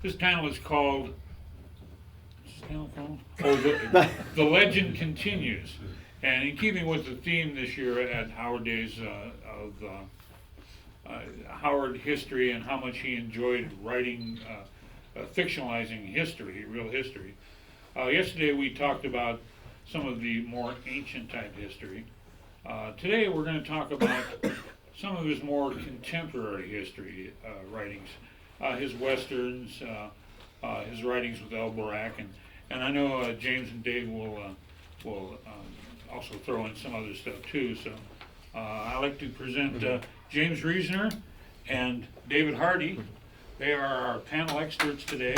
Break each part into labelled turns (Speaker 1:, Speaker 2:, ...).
Speaker 1: This panel is called. What's this panel called? Oh, the legend continues, and in keeping with the theme this year at Howard Days of Howard history and how much he enjoyed writing, fictionalizing history, real history. Yesterday we talked about some of the more ancient type history. Today we're going to talk about some of his more contemporary history writings, his westerns, his writings with El Borak, and I know James and Dave will also throw in some other stuff too. So I'd like to present James Reasoner and David Hardy. They are our panel experts today.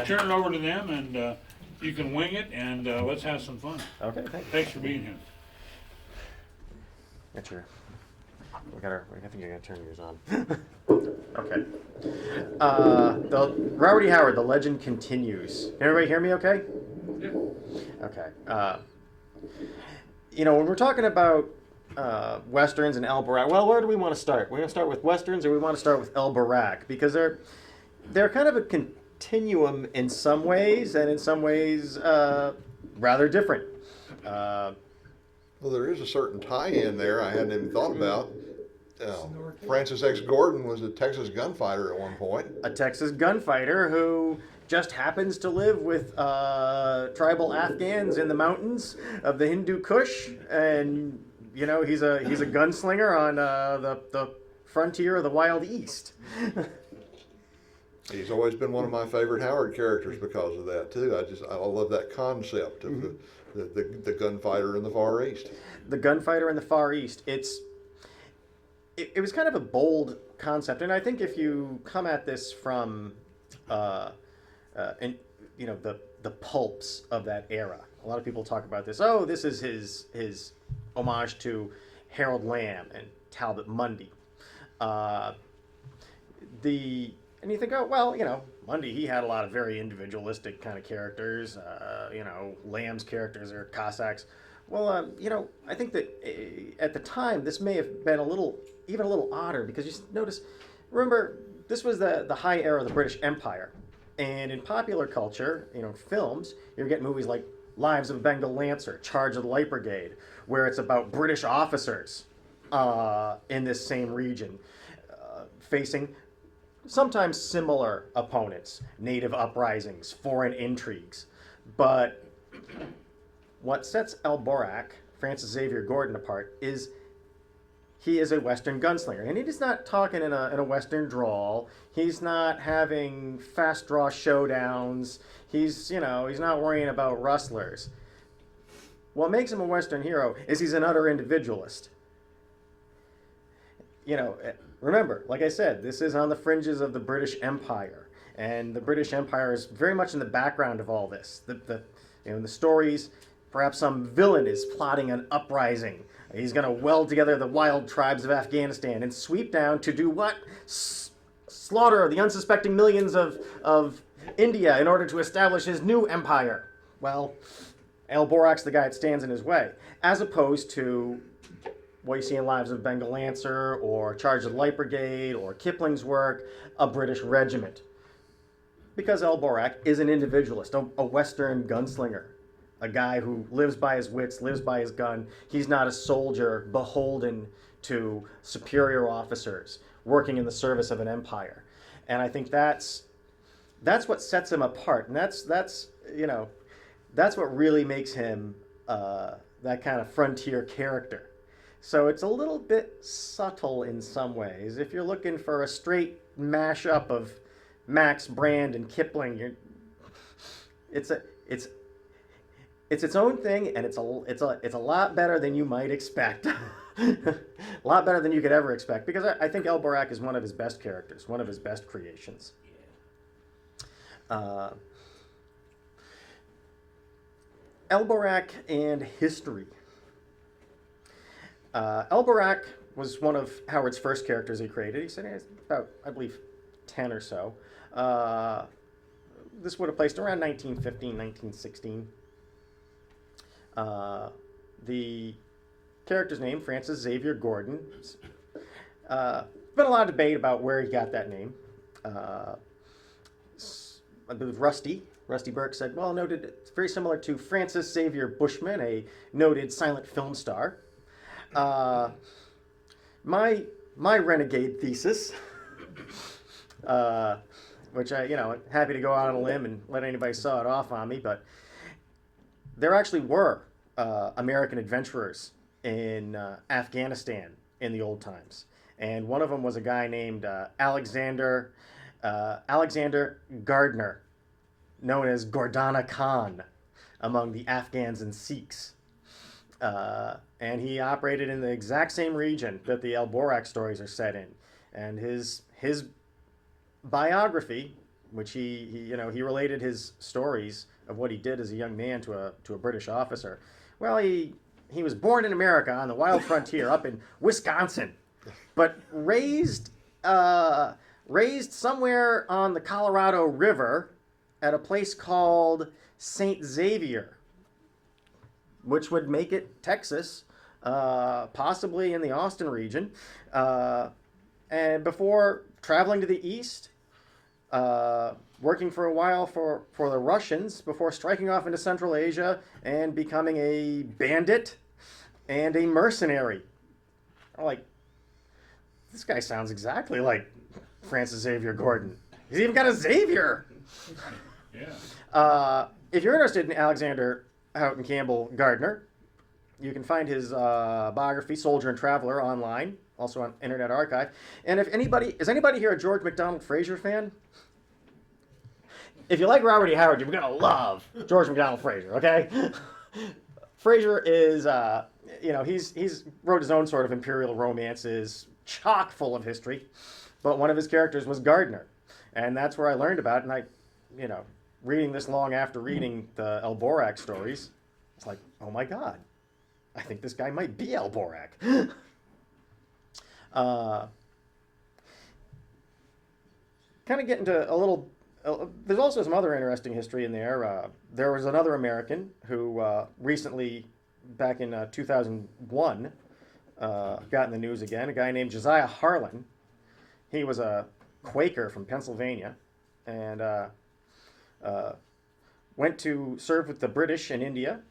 Speaker 1: Turn it over to them, and you can wing it, and let's have some fun.
Speaker 2: Okay, thanks.
Speaker 1: Thanks for being here.
Speaker 2: Got your. I think I gotta turn yours on. Okay. The Robert E. Howard, the legend continues. Can everybody hear me? Okay.
Speaker 1: Yeah.
Speaker 2: Okay. When we're talking about westerns and El Borak, well, where do we want to start? We're gonna start with westerns, or we want to start with El Borak, because they're kind of a continuum in some ways, and in some ways rather different.
Speaker 3: Well, there is a certain tie-in there I hadn't even thought about. Francis X. Gordon was a Texas gunfighter at one point.
Speaker 2: A Texas gunfighter who just happens to live with tribal Afghans in the mountains of the Hindu Kush, and he's a gunslinger on the frontier of the Wild East.
Speaker 3: He's always been one of my favorite Howard characters because of that too. I love that concept of the gunfighter in the Far East.
Speaker 2: The gunfighter in the Far East. It was kind of a bold concept, and I think if you come at this from the pulps of that era, a lot of people talk about this. Oh, this is his homage to Harold Lamb and Talbot Mundy. And you think, oh, well, Mundy, he had a lot of very individualistic kind of characters. Lamb's characters are Cossacks. Well, I think that at the time, this may have been even a little odder, because you notice, remember, this was the high era of the British Empire. And in popular culture, films, you're getting movies like Lives of a Bengal Lancer, Charge of the Light Brigade, where it's about British officers in this same region facing sometimes similar opponents, native uprisings, foreign intrigues. But what sets El Borak, Francis Xavier Gordon, apart is he is a Western gunslinger. And he's not talking in a Western drawl. He's not having fast draw showdowns. He's not worrying about rustlers. What makes him a Western hero is he's an utter individualist. Remember, like I said, this is on the fringes of the British Empire. And the British Empire is very much in the background of all this. In the stories, perhaps some villain is plotting an uprising. He's going to weld together the wild tribes of Afghanistan and sweep down to do what? Slaughter the unsuspecting millions of India in order to establish his new empire. Well, El Borak's the guy that stands in his way, as opposed to what you see in Lives of Bengal Lancer or Charge of the Light Brigade or Kipling's work, a British regiment. Because El Borak is an individualist, a Western gunslinger. A guy who lives by his wits, lives by his gun. He's not a soldier beholden to superior officers working in the service of an empire. And I think that's what sets him apart. And that's what really makes him that kind of frontier character. So it's a little bit subtle in some ways. If you're looking for a straight mashup of Max Brand and Kipling, it's its own thing, and it's a lot better than you might expect. A lot better than you could ever expect, because I think El Borak is one of his best characters, one of his best creations. El Borak and history. El Borak was one of Howard's first characters he created. He said he has about, I believe, 10 or so. This would have placed around 1915, 1916. The character's name, Francis Xavier Gordon. been a lot of debate about where he got that name. I believe Rusty Burke said, well, noted it's very similar to Francis Xavier Bushman, a noted silent film star. My renegade thesis, which happy to go out on a limb and let anybody saw it off on me, but there actually were American adventurers in Afghanistan in the old times, and one of them was a guy named Alexander Gardner, known as Gordana Khan, among the Afghans and Sikhs. And he operated in the exact same region that the El Borak stories are set in. And his biography, which he related his stories of what he did as a young man to a British officer. Well, he was born in America on the wild frontier up in Wisconsin, but raised somewhere on the Colorado River at a place called St. Xavier, which would make it Texas, possibly in the Austin region. And before traveling to the east, working for a while for the Russians, before striking off into Central Asia and becoming a bandit and a mercenary. I'm like, this guy sounds exactly like Francis Xavier Gordon. He's even got a Xavier.
Speaker 1: Yeah.
Speaker 2: If you're interested in Alexander Houghton Campbell Gardner, you can find his biography, Soldier and Traveler, online, also on Internet Archive. And is anybody here a George MacDonald Fraser fan? If you like Robert E. Howard, you're gonna love George MacDonald Fraser. Okay, Fraser is, he's wrote his own sort of imperial romances, chock full of history. But one of his characters was Gardner, and that's where I learned about it. And reading this long after reading the El Borak stories, it's like, oh my God, I think this guy might be El Borak. Kind of get into a little. There's also some other interesting history in there. There was another American who recently, back in 2001, got in the news again. A guy named Josiah Harlan. He was a Quaker from Pennsylvania, and went to serve with the British in India,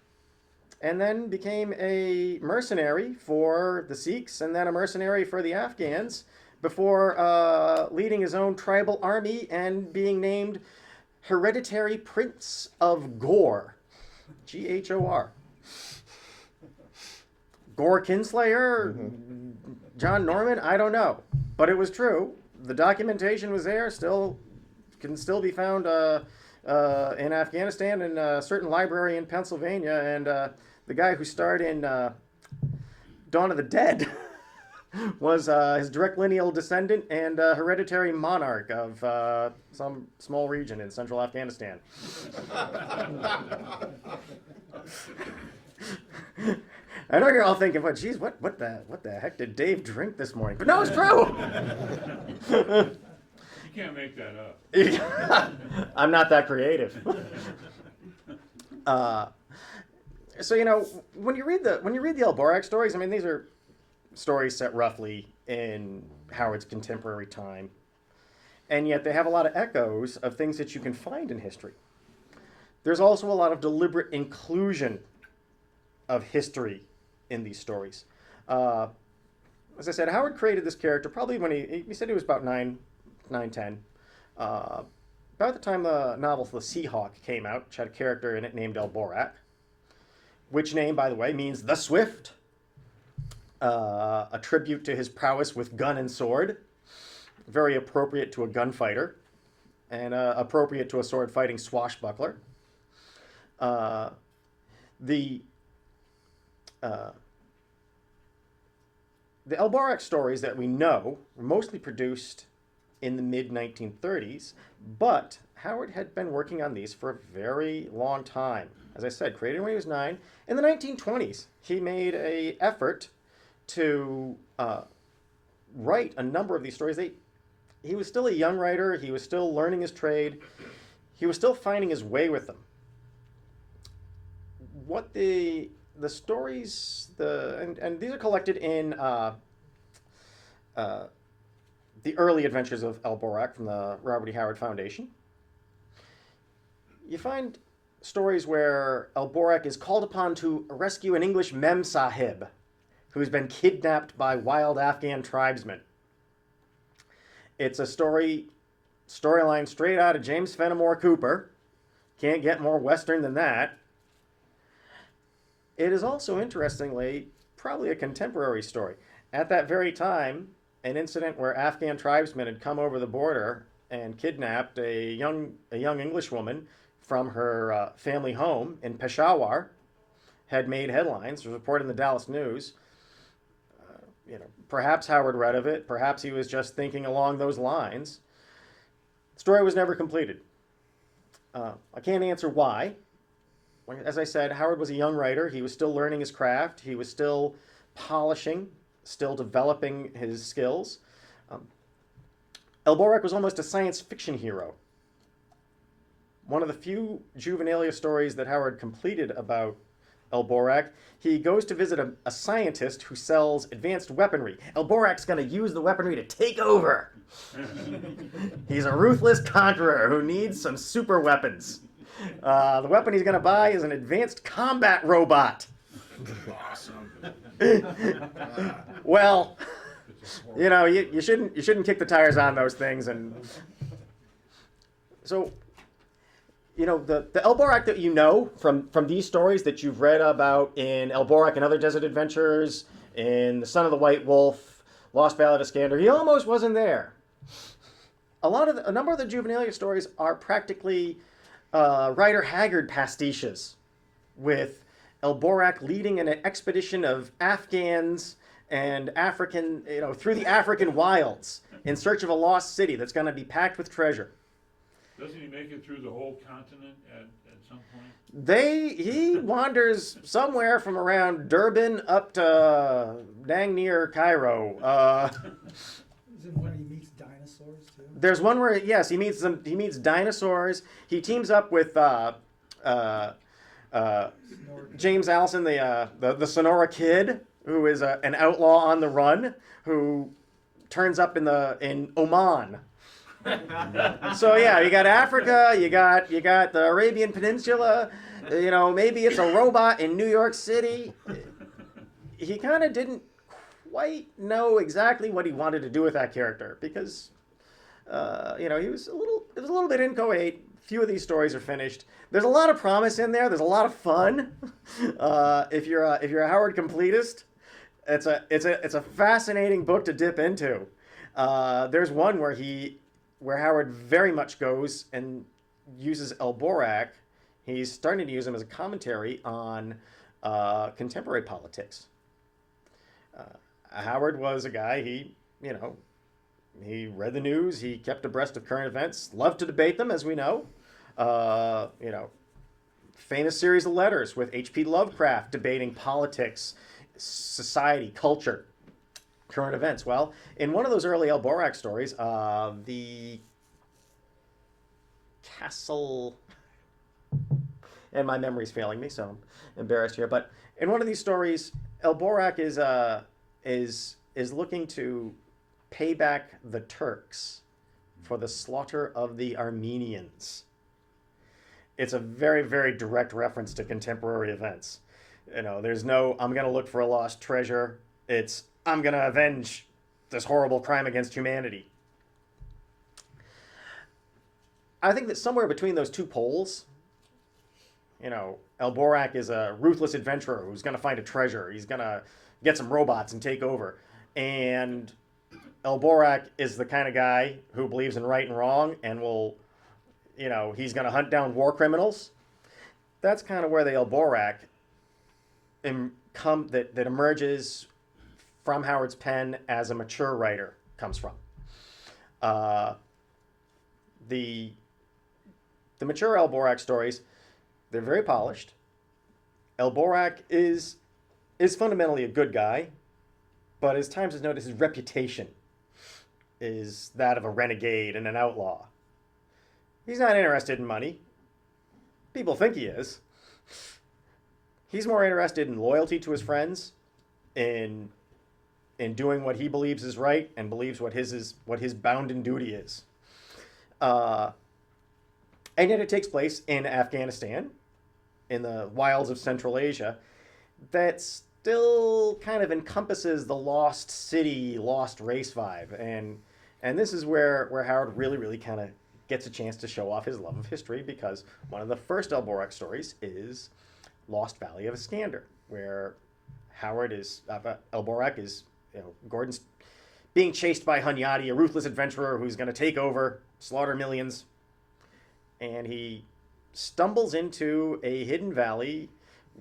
Speaker 2: and then became a mercenary for the Sikhs, and then a mercenary for the Afghans, before leading his own tribal army and being named Hereditary Prince of Gore. Ghor. Gore Kinslayer? Mm-hmm. John Norman? I don't know. But it was true. The documentation was there, can still be found in Afghanistan and a certain library in Pennsylvania. And the guy who starred in Dawn of the Dead was his direct lineal descendant and hereditary monarch of some small region in central Afghanistan. I know you're all thinking, "What? Geez, what the heck did Dave drink this morning?" But no, it's true.
Speaker 1: You can't make that up.
Speaker 2: I'm not that creative. So when you read the El Borak stories, I mean, these are stories set roughly in Howard's contemporary time, and yet they have a lot of echoes of things that you can find in history. There's also a lot of deliberate inclusion of history in these stories. As I said, Howard created this character probably when he said he was about 9, 10. About the time the novel The Seahawk came out, which had a character in it named El Borak, which name, by the way, means the Swift, a tribute to his prowess with gun and sword, very appropriate to a gunfighter, and appropriate to a sword-fighting swashbuckler. The El Borak stories that we know were mostly produced in the mid-1930s, but Howard had been working on these for a very long time. As I said, created when he was 9. In the 1920s, he made an effort to write a number of these stories. He was still a young writer. He was still learning his trade. He was still finding his way with them. What the stories, and these are collected in the early adventures of El Borak from the Robert E. Howard Foundation, you find stories where El Borak is called upon to rescue an English Mem Sahib who's been kidnapped by wild Afghan tribesmen. It's a storyline straight out of James Fenimore Cooper. Can't get more Western than that. It is also, interestingly, probably a contemporary story. At that very time, an incident where Afghan tribesmen had come over the border and kidnapped a young English woman from her family home in Peshawar had made headlines. It was reported in the Dallas News. Perhaps Howard read of it. Perhaps he was just thinking along those lines. The story was never completed. I can't answer why. As I said, Howard was a young writer. He was still learning his craft. He was still polishing, still developing his skills. El Borak was almost a science fiction hero. One of the few juvenilia stories that Howard completed about El Borak, he goes to visit a scientist who sells advanced weaponry. El Borak's going to use the weaponry to take over. He's a ruthless conqueror who needs some super weapons. The weapon he's going to buy is an advanced combat robot.
Speaker 1: Awesome.
Speaker 2: Well, you shouldn't kick the tires on those things, and so the El Borak that you know from these stories that you've read about in El Borak and Other Desert Adventures, in The Son of the White Wolf, Lost Ballad of Skander, he almost wasn't there. A number of the juvenilia stories are practically Rider Haggard pastiches, with El Borak leading an expedition of Afghans and African, through the African wilds in search of a lost city that's going to be packed with treasure.
Speaker 1: Doesn't he make it through the whole continent at some point?
Speaker 2: He wanders somewhere from around Durban up to dang near Cairo.
Speaker 4: Is it when he meets dinosaurs too?
Speaker 2: There's one where, yes, he meets dinosaurs. He teams up with James Allison, the Sonora Kid, who is an outlaw on the run, who turns up in Oman. So yeah, you got Africa, you got the Arabian Peninsula. Maybe it's a robot in New York City. He kind of didn't quite know exactly what he wanted to do with that character because, he was a little bit inchoate. Few of these stories are finished. There's a lot of promise in there. There's a lot of fun. If you're a Howard completist, it's a fascinating book to dip into. There's one where Howard very much goes and uses El Borak. He's starting to use him as a commentary on contemporary politics. Howard was a guy, he read the news, he kept abreast of current events, loved to debate them, as we know. Famous series of letters with H.P. Lovecraft debating politics, society, culture, current events. Well, in one of those early El Borak stories, the castle, and my memory's failing me, so I'm embarrassed here. But in one of these stories, El Borak is looking to pay back the Turks for the slaughter of the Armenians. It's a very, very direct reference to contemporary events. There's no, I'm going to look for a lost treasure. It's, I'm going to avenge this horrible crime against humanity. I think that somewhere between those two poles, El Borak is a ruthless adventurer who's going to find a treasure. He's going to get some robots and take over. And El Borak is the kind of guy who believes in right and wrong and will, he's going to hunt down war criminals. That's kind of where the El Borak that emerges from Howard's pen as a mature writer comes from. The mature El Borak stories, they're very polished. El Borak is fundamentally a good guy, but as times is noticed, his reputation is that of a renegade and an outlaw. He's not interested in money. People think he is. He's more interested in loyalty to his friends, in in doing what he believes is right and believes what his bounden duty is. And yet it takes place in Afghanistan, in the wilds of Central Asia, that still kind of encompasses the lost city, lost race vibe. And this is where Howard really kind of gets a chance to show off his love of history, because one of the first El Borak stories is Lost Valley of Iskander, where El Borak is, Gordon's being chased by Hunyadi, a ruthless adventurer who's going to take over, slaughter millions, and he stumbles into a hidden valley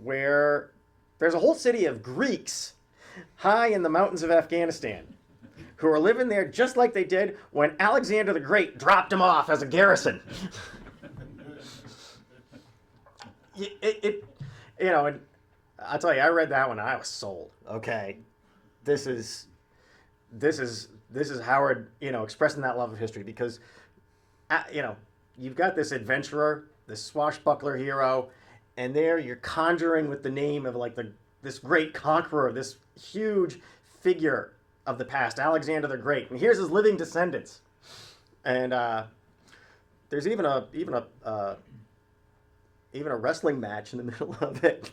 Speaker 2: where there's a whole city of Greeks high in the mountains of Afghanistan who are living there just like they did when Alexander the Great dropped them off as a garrison. And I'll tell you, I read that one and I was sold. Okay, this is Howard, expressing that love of history, because, you've got this adventurer, this swashbuckler hero, and there you're conjuring with the name of this great conqueror, this huge figure of the past, Alexander the Great, and here's his living descendants. And there's even a wrestling match in the middle of it,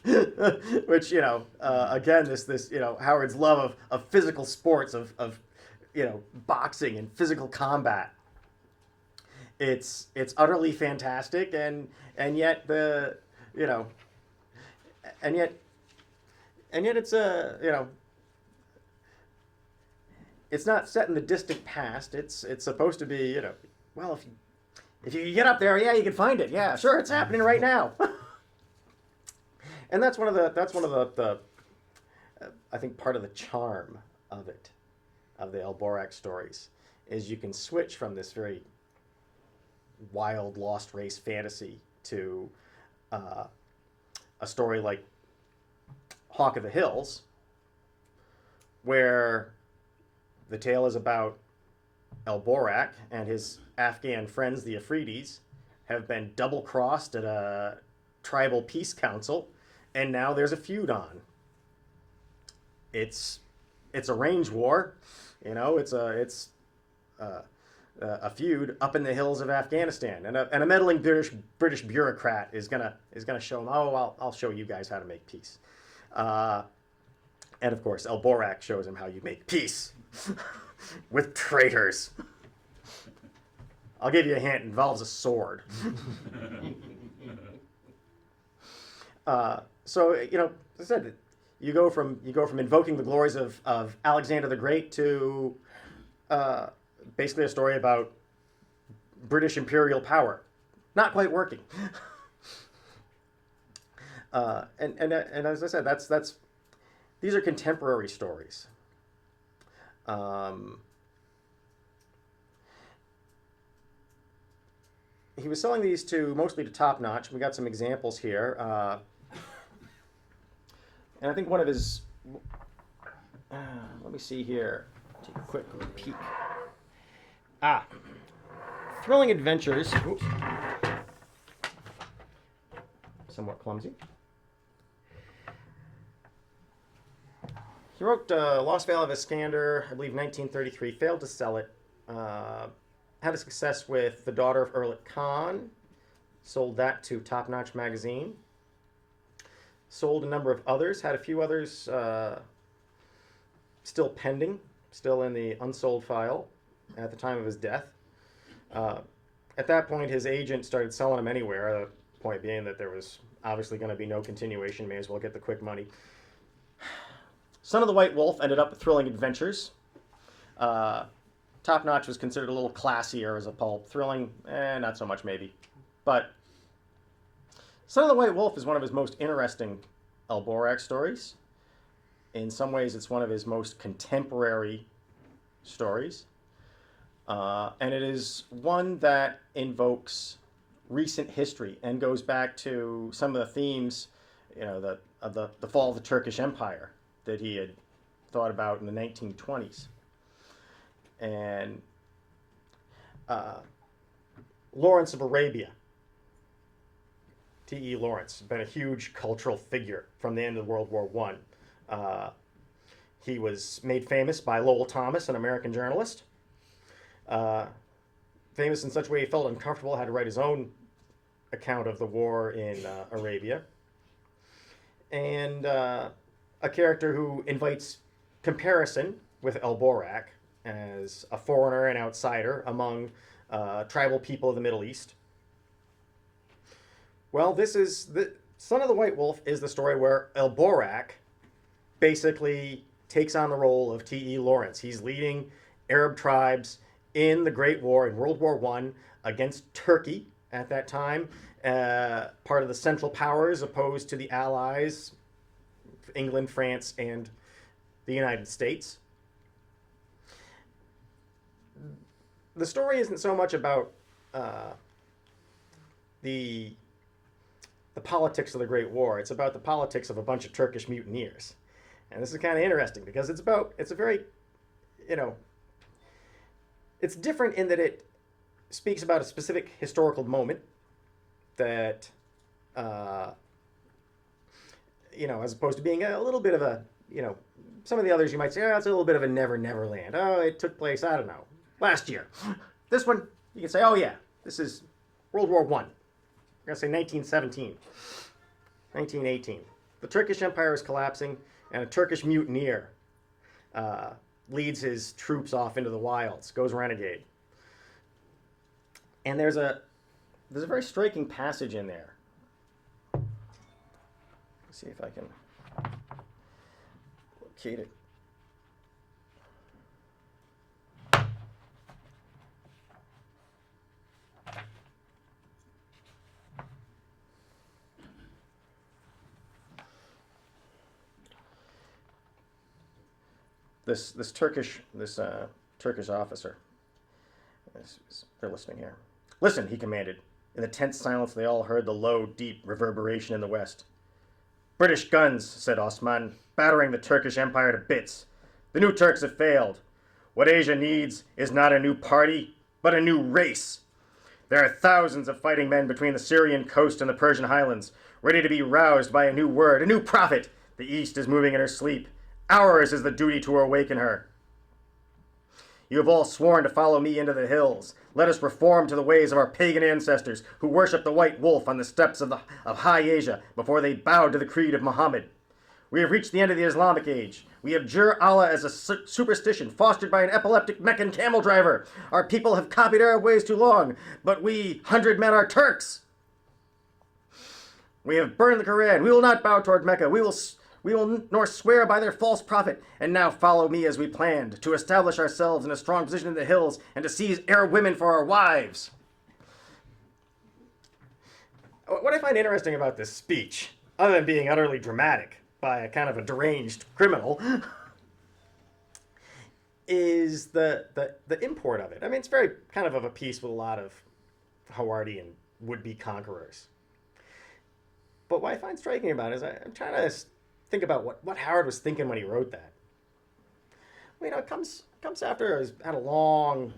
Speaker 2: which again, this Howard's love of physical sports, of boxing and physical combat. It's utterly fantastic, and yet it's it's not set in the distant past. It's supposed to be, well, if you get up there, yeah, you can find it. Yeah, sure, it's happening right now. And that's one of the I think part of the charm of it, of the El Borak stories, is you can switch from this very wild lost race fantasy to a story like Hawk of the Hills, where the tale is about El Borak and his Afghan friends, the Afridis, have been double-crossed at a tribal peace council, and now there's a feud on. It's a range war, it's a feud up in the hills of Afghanistan, and a meddling British bureaucrat is gonna show him, I'll show you guys how to make peace, and of course El Borak shows him how you make peace with traitors. I'll give you a hint. It involves a sword. So as I said, you go from invoking the glories of Alexander the Great to basically a story about British imperial power, not quite working. And as I said, that's these are contemporary stories. He was selling these mostly to Top Notch. We got some examples here. And I think one of his, let me see here, take a quick peek. Thrilling Adventures. Oops. Somewhat clumsy. He wrote Lost Valley of Iskander, I believe 1933, failed to sell it. Had a success with The Daughter of Erlik Khan, sold that to Top Notch magazine. Sold a number of others, had a few others still pending, still in the unsold file at the time of his death. At that point, his agent started selling them anywhere, the point being that there was obviously going to be no continuation, may as well get the quick money. Son of the White Wolf ended up with Thrilling Adventures. Top Notch was considered a little classier as a pulp. Thrilling, not so much maybe. But Son of the White Wolf is one of his most interesting El Borak stories. In some ways, it's one of his most contemporary stories. And it is one that invokes recent history and goes back to some of the themes, of the fall of the Turkish Empire that he had thought about in the 1920s. And Lawrence of Arabia, T.E. Lawrence, been a huge cultural figure from the end of World War I. He was made famous by Lowell Thomas, an American journalist. Famous in such a way he felt uncomfortable, had to write his own account of the war in Arabia. And a character who invites comparison with El Borak as a foreigner and outsider among tribal people of the Middle East. Well, this is the Son of the White Wolf is the story where El Borak basically takes on the role of T.E. Lawrence. He's leading Arab tribes in the Great War, in World War I, against Turkey at that time, part of the Central Powers opposed to the Allies, England, France, and the United States. The story isn't so much about the politics of the Great War. It's about the politics of a bunch of Turkish mutineers. And this is kind of interesting because it's a very, it's different in that it speaks about a specific historical moment that, as opposed to being a little bit of a, some of the others you might say, oh, it's a little bit of a Never Never Land. Oh, it took place, I don't know, last year. This one, you can say, oh yeah, this is World War I. I'm going to say 1917, 1918. The Turkish Empire is collapsing, and a Turkish mutineer leads his troops off into the wilds, goes renegade. And there's a very striking passage in there. Let's see if I can locate it. This Turkish officer. They're listening here. Listen, he commanded. In the tense silence, they all heard the low, deep reverberation in the west. British guns, said Osman, battering the Turkish Empire to bits. The new Turks have failed. What Asia needs is not a new party, but a new race. There are thousands of fighting men between the Syrian coast and the Persian highlands, ready to be roused by a new word, a new prophet. The East is moving in her sleep. Ours is the duty to awaken her. You have all sworn to follow me into the hills. Let us reform to the ways of our pagan ancestors who worshipped the white wolf on the steppes of High Asia before they bowed to the creed of Muhammad. We have reached the end of the Islamic age. We abjure Allah as a superstition fostered by an epileptic Meccan camel driver. Our people have copied Arab ways too long, but we, 100 men, are Turks. We have burned the Quran. We will not bow toward Mecca. We will nor swear by their false prophet. And now follow me as we planned, to establish ourselves in a strong position in the hills and to seize Arab women for our wives. What I find interesting about this speech, other than being utterly dramatic by a kind of a deranged criminal, is the import of it. I mean, it's very kind of a piece with a lot of Howardian would-be conquerors. But what I find striking about it is I'm trying to think about what Howard was thinking when he wrote that. Well, it comes after he's had a long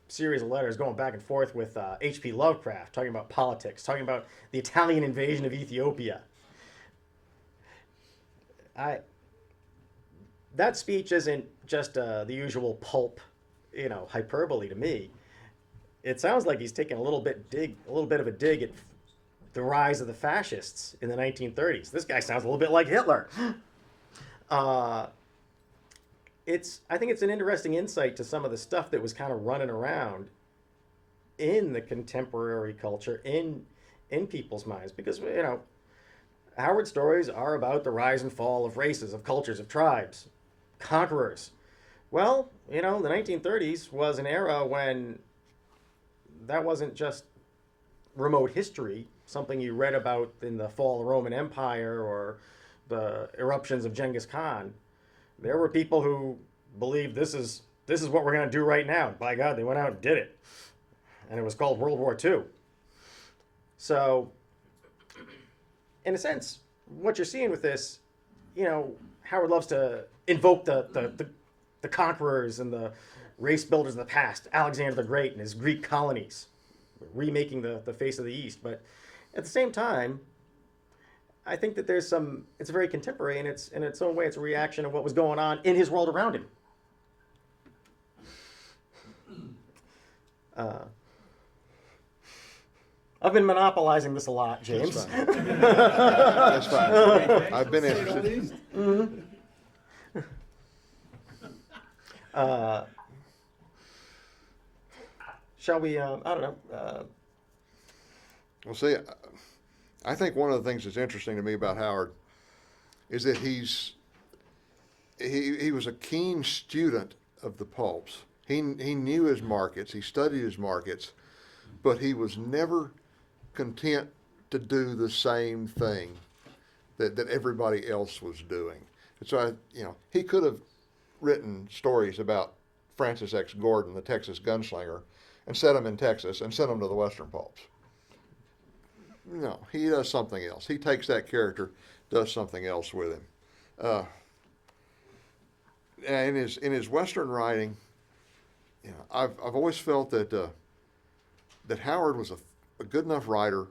Speaker 2: series of letters going back and forth with H.P. Lovecraft, talking about politics, talking about the Italian invasion of Ethiopia. That speech isn't just the usual pulp, hyperbole to me. It sounds like he's taking a little bit of a dig at the rise of the fascists in the 1930s. This guy sounds a little bit like Hitler. I think it's an interesting insight to some of the stuff that was kind of running around in the contemporary culture, in people's minds, because Howard stories are about the rise and fall of races, of cultures, of tribes, conquerors. Well, the 1930s was an era when that wasn't just remote history, something you read about in the fall of the Roman Empire or the eruptions of Genghis Khan. There were people who believed this is what we're going to do right now. And by God, they went out and did it. And it was called World War II. So, in a sense, what you're seeing with this, Howard loves to invoke the conquerors and the race builders of the past, Alexander the Great and his Greek colonies, remaking the face of the East. But at the same time, I think that it's very contemporary, and it's in its own way, it's a reaction of what was going on in his world around him. I've been monopolizing this a lot, James.
Speaker 3: That's fine. I've been interested.
Speaker 2: Shall we, I don't know,
Speaker 3: Well, see, I think one of the things that's interesting to me about Howard is that he was a keen student of the pulps. He knew his markets, he studied his markets, but he was never content to do the same thing that everybody else was doing. And so, he could have written stories about Francis X. Gordon, the Texas gunslinger, and set them in Texas and sent them to the Western pulps. No, he does something else. He takes that character, does something else with him. In his Western writing, I've always felt that Howard was a good enough writer.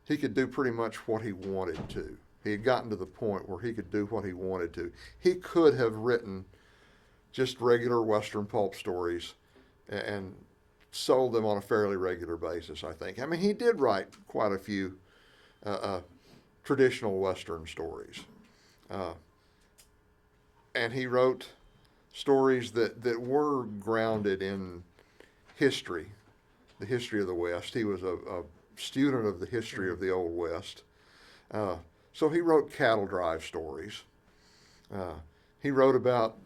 Speaker 3: He could do pretty much what he wanted to. He had gotten to the point where he could do what he wanted to. He could have written just regular Western pulp stories and sold them on a fairly regular basis, I think. I mean, he did write quite a few traditional Western stories. And he wrote stories that were grounded in history, the history of the West. He was a student of the history of the Old West. So he wrote cattle drive stories. He wrote about,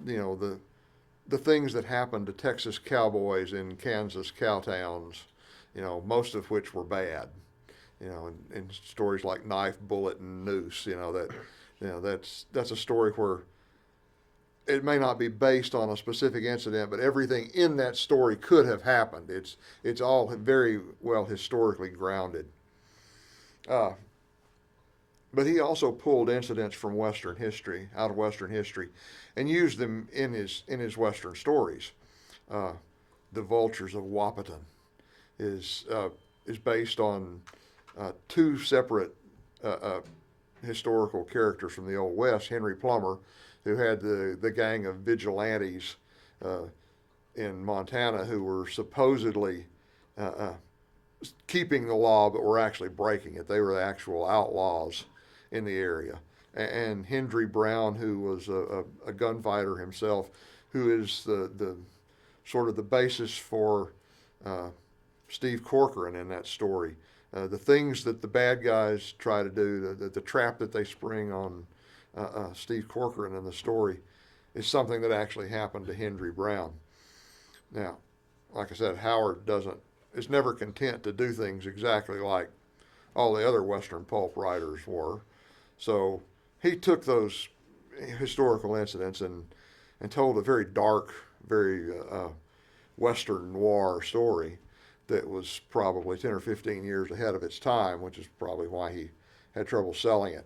Speaker 3: the things that happened to Texas cowboys in Kansas cow towns, most of which were bad. In stories like Knife, Bullet, and Noose, that's a story where it may not be based on a specific incident, but everything in that story could have happened. It's all very well historically grounded. But he also pulled incidents from Western history, out of Western history, and used them in his Western stories. The Vultures of Wahpeton is based on two separate historical characters from the Old West. Henry Plummer, who had the gang of vigilantes in Montana who were supposedly keeping the law but were actually breaking it. They were the actual outlaws in the area. And Hendry Brown, who was a gunfighter himself, who is the sort of the basis for Steve Corcoran in that story. The things that the bad guys try to do, the trap that they spring on Steve Corcoran in the story, is something that actually happened to Hendry Brown. Now, like I said, Howard is never content to do things exactly like all the other Western pulp writers were. So he took those historical incidents and told a very dark, very Western noir story that was probably 10 or 15 years ahead of its time, which is probably why he had trouble selling it.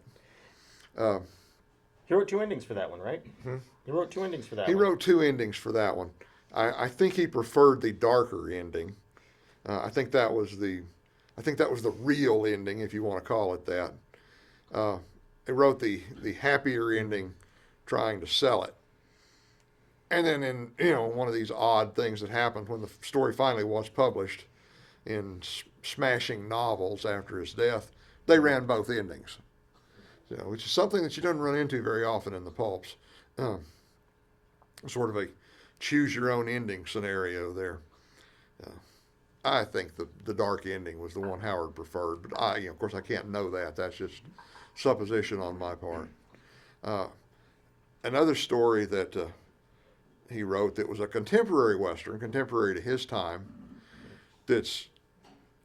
Speaker 2: He wrote two endings for that one, right? He wrote two endings for that
Speaker 3: He
Speaker 2: one.
Speaker 3: wrote two endings for that one. I think he preferred the darker ending. I think that was the real ending, if you want to call it that. He wrote the happier ending, trying to sell it. And then in one of these odd things that happened when the story finally was published in smashing novels after his death, they ran both endings. Which is something that you don't run into very often in the pulps. Sort of a choose your own ending scenario there. I think the dark ending was the one Howard preferred, but of course I can't know that. That's just supposition on my part. Another story that he wrote that was a contemporary Western, contemporary to his time, that's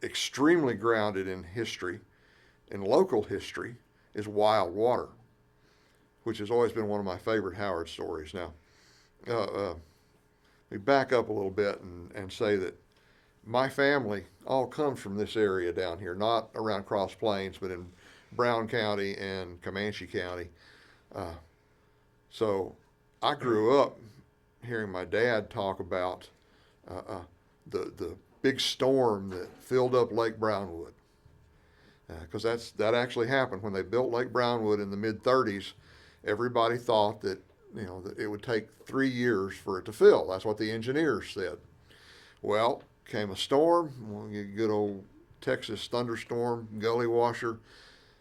Speaker 3: extremely grounded in history, in local history, is Wild Water, which has always been one of my favorite Howard stories. Now, we back up a little bit and say that my family all comes from this area down here, not around Cross Plains, but in Brown County and Comanche County. So I grew up hearing my dad talk about the big storm that filled up Lake Brownwood. because that actually happened when they built Lake Brownwood in the mid-30s. Everybody thought that that it would take 3 years for it to fill. That's what the engineers said. Well, came a storm, a good old Texas thunderstorm, gully washer,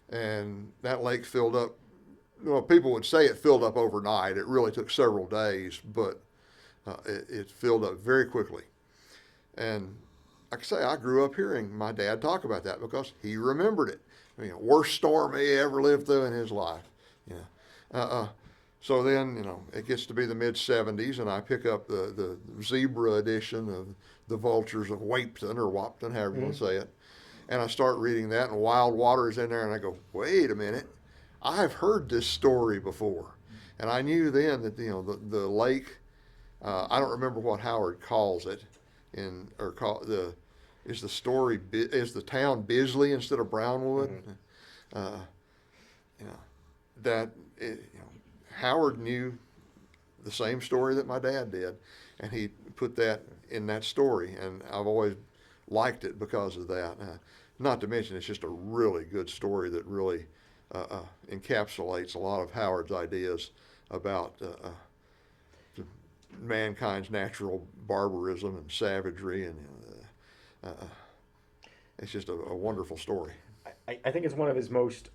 Speaker 3: and that lake filled up. Well, people would say it filled up overnight. It really took several days, but it filled up very quickly. And like I say, I grew up hearing my dad talk about that because he remembered it. Worst storm he ever lived through in his life. So then, it gets to be the mid-70s, and I pick up the zebra edition of The Vultures of Wapton, or Wapton, however you want to say it. And I start reading that, and Wild Water is in there, and I go, wait a minute, I've heard this story before. And I knew then that, the lake, I don't remember what Howard calls it, is the town Bisley instead of Brownwood? Howard knew the same story that my dad did, and he put that in that story, and I've always liked it because of that. Not to mention, it's just a really good story that really encapsulates a lot of Howard's ideas about mankind's natural barbarism and savagery, and it's just a wonderful story.
Speaker 2: I think it's one of his most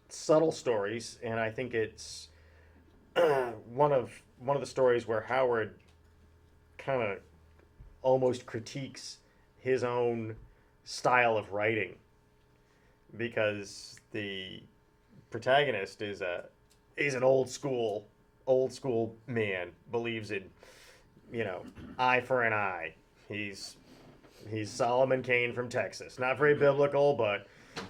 Speaker 2: subtle stories, and I think it's one of the stories where Howard kind of almost critiques his own style of writing, because the protagonist is an old school man, believes in eye for an eye. He's Solomon Kane from Texas. Not very biblical, but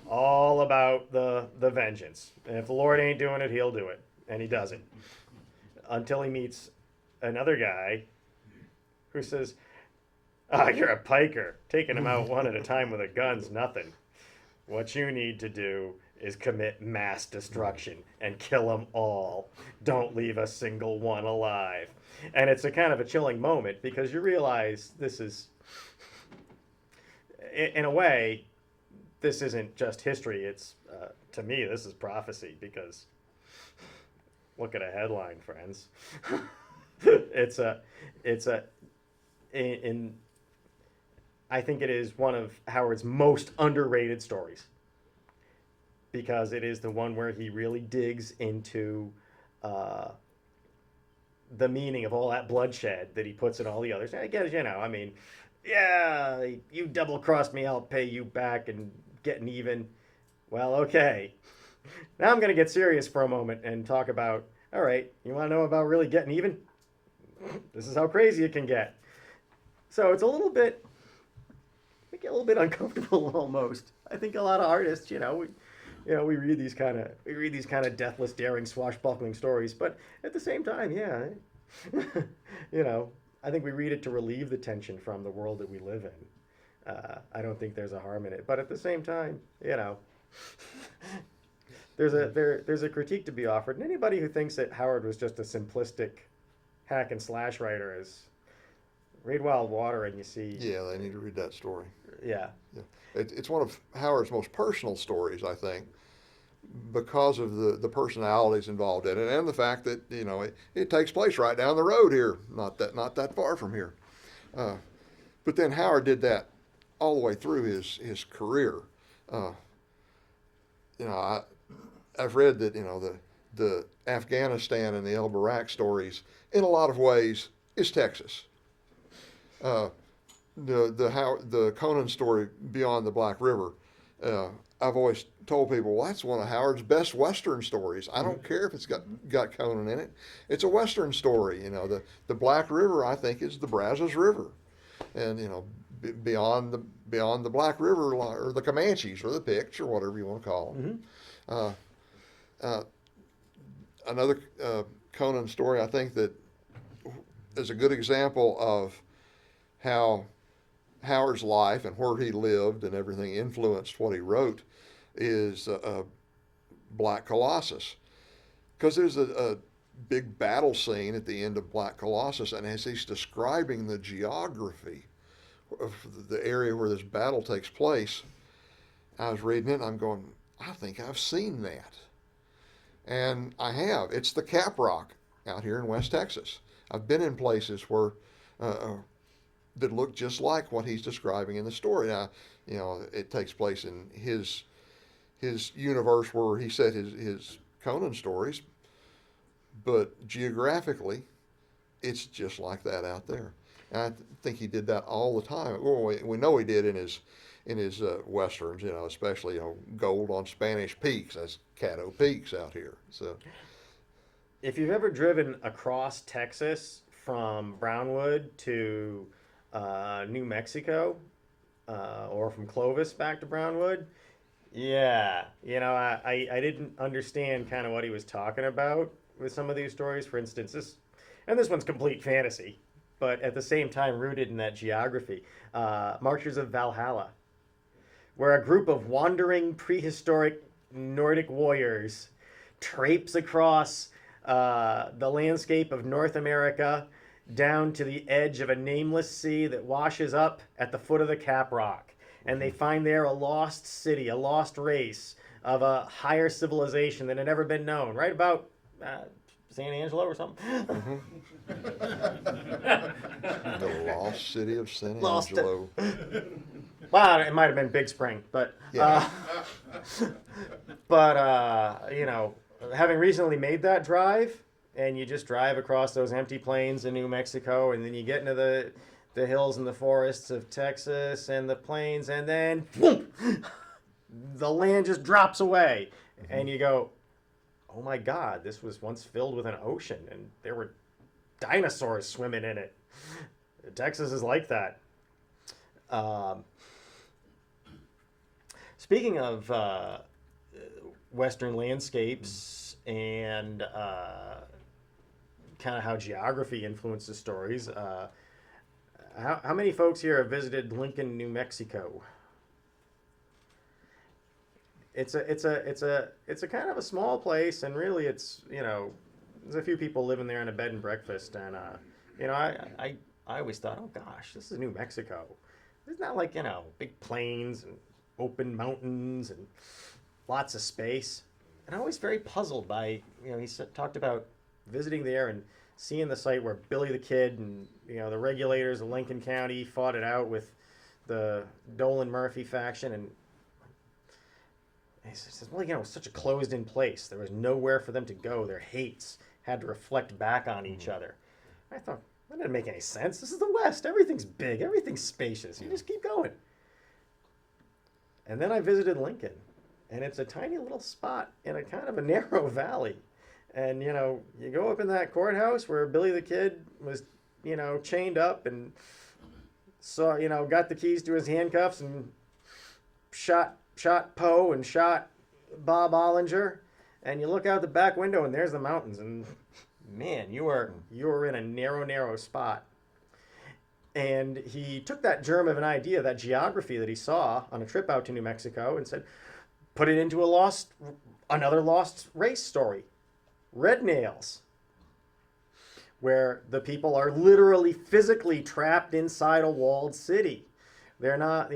Speaker 2: all about the vengeance. And if the Lord ain't doing it, he'll do it. And he does it. Until he meets another guy who says, you're a piker. Taking them out one at a time with a gun's nothing. What you need to do is commit mass destruction and kill them all. Don't leave a single one alive. And it's a kind of a chilling moment, because you realize this is, in a way, this isn't just history. It's, to me, this is prophecy, because look at a headline, friends. I think it is one of Howard's most underrated stories, because it is the one where he really digs into the meaning of all that bloodshed that he puts in all the others. I guess, yeah, you double-crossed me, I'll pay you back, and getting even. Well, okay. Now I'm going to get serious for a moment and talk about, all right, you want to know about really getting even? This is how crazy it can get. So it's we get a little bit uncomfortable almost. I think a lot of artists, we read these kind of deathless, daring, swashbuckling stories, but at the same time, yeah, I think we read it to relieve the tension from the world that we live in. I don't think there's a harm in it, but at the same time, there's a critique to be offered. And anybody who thinks that Howard was just a simplistic hack and slash writer is read Wild Water, and you see.
Speaker 3: Yeah, they need to read that story.
Speaker 2: Yeah.
Speaker 3: It's one of Howard's most personal stories, I think, because of the personalities involved in it, and the fact that it takes place right down the road here, not that far from here. But then Howard did that all the way through his career. I've read that the Afghanistan and the El Borak stories, in a lot of ways, is Texas. The Conan story, Beyond the Black River, I've always told people, well, that's one of Howard's best Western stories. I don't care if it's got Conan in it. It's a Western story. The Black River, I think, is the Brazos River, and beyond the Black River, or the Comanches, or the Picts, or whatever you want to call them. Another Conan story, I think, that is a good example of how Howard's life and where he lived and everything influenced what he wrote, is Black Colossus. Because there's a big battle scene at the end of Black Colossus, and as he's describing the geography of the area where this battle takes place, I was reading it and I'm going, I think I've seen that. And I have. It's the Cap Rock out here in West Texas. I've been in places where that look just like what he's describing in the story. Now, it takes place in his universe where he set his Conan stories, but geographically, it's just like that out there. And I think he did that all the time. Well, we know he did in his westerns, especially Gold on Spanish Peaks. That's Caddo Peaks out here. So,
Speaker 2: If you've ever driven across Texas from Brownwood to New Mexico, or from Clovis back to Brownwood, yeah, I didn't understand kind of what he was talking about with some of these stories. For instance, this one's complete fantasy, but at the same time rooted in that geography. Marchers of Valhalla, where a group of wandering prehistoric Nordic warriors traipse across the landscape of North America down to the edge of a nameless sea that washes up at the foot of the Cap Rock. And they find there a lost city, a lost race of a higher civilization that had never been known. Right about San Angelo or something?
Speaker 3: the lost city of San
Speaker 2: Lost it.
Speaker 3: Angelo.
Speaker 2: Well, it might have been Big Spring, but
Speaker 3: Yeah.
Speaker 2: Having recently made that drive, and you just drive across those empty plains in New Mexico, and then you get into the hills and the forests of Texas and the plains, and then whoop, the land just drops away, and you go, oh my God, this was once filled with an ocean, and there were dinosaurs swimming in it. Texas is like that. Speaking of Western landscapes and kind of how geography influences stories, how many folks here have visited Lincoln, New Mexico? It's a kind of a small place, and really there's a few people living there in a bed and breakfast, and I always thought, oh gosh, this is New Mexico. It's not like big plains and open mountains and lots of space. And I'm always very puzzled by he talked about visiting there and seeing the site where Billy the Kid and the regulators of Lincoln County fought it out with the Dolan Murphy faction, and he says, well, it's such a closed-in place. There was nowhere for them to go. Their hates had to reflect back on each other. I thought, that didn't make any sense. This is the West. Everything's big. Everything's spacious. You just keep going. And then I visited Lincoln, and it's a tiny little spot in a kind of a narrow valley. And, you go up in that courthouse where Billy the Kid was, chained up and saw, got the keys to his handcuffs and shot Poe and shot Bob Ollinger. And you look out the back window and there's the mountains. And, man, you are in a narrow spot. And he took that germ of an idea, that geography that he saw on a trip out to New Mexico, and said, put it into another lost race story. Red Nails, where the people are literally physically trapped inside a walled city. They're not,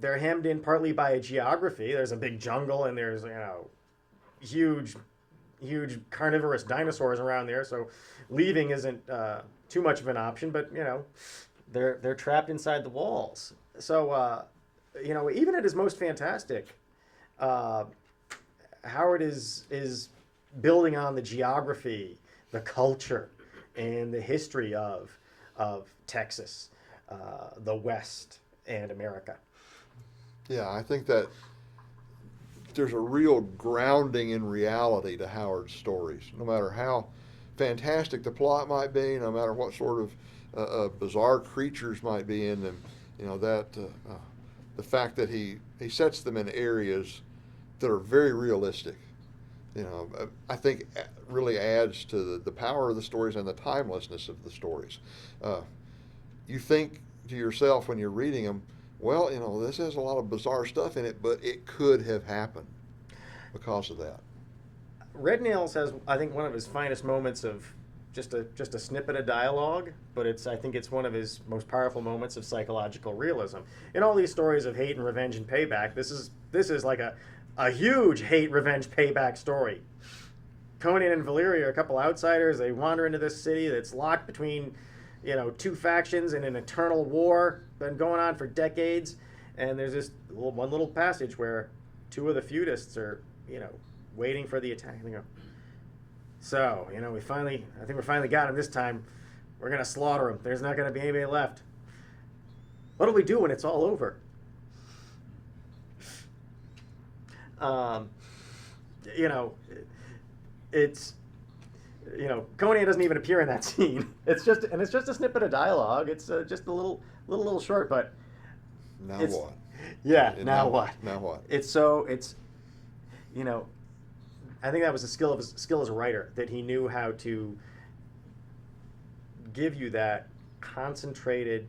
Speaker 2: they're hemmed in partly by a geography. There's a big jungle and there's, huge carnivorous dinosaurs around there. So leaving isn't too much of an option, but, they're trapped inside the walls. So, even at his most fantastic, Howard is building on the geography, the culture, and the history of Texas, the West, and America.
Speaker 3: Yeah, I think that there's a real grounding in reality to Howard's stories. No matter how fantastic the plot might be, no matter what sort of bizarre creatures might be in them, the fact that he sets them in areas that are very realistic, I think really adds to the power of the stories and the timelessness of the stories. You think to yourself when you're reading them, well, this has a lot of bizarre stuff in it, but it could have happened because of that.
Speaker 2: Red Nails has, I think, one of his finest moments of just a snippet of dialogue, but I think it's one of his most powerful moments of psychological realism. In all these stories of hate and revenge and payback, this is like a huge hate, revenge, payback story. Conan and Valeria are a couple outsiders. They wander into this city that's locked between, two factions in an eternal war been going on for decades. And there's this one little passage where two of the feudists are, waiting for the attack. And they go, so, I think we finally got him this time. We're going to slaughter him. There's not going to be anybody left. What'll we do when it's all over? It's, Conan doesn't even appear in that scene. It's just a snippet of dialogue. It's just a little short, but
Speaker 3: Now
Speaker 2: it's,
Speaker 3: what?
Speaker 2: yeah,
Speaker 3: And
Speaker 2: now what?
Speaker 3: Now what?
Speaker 2: I think that was a skill as a writer, that he knew how to give you that concentrated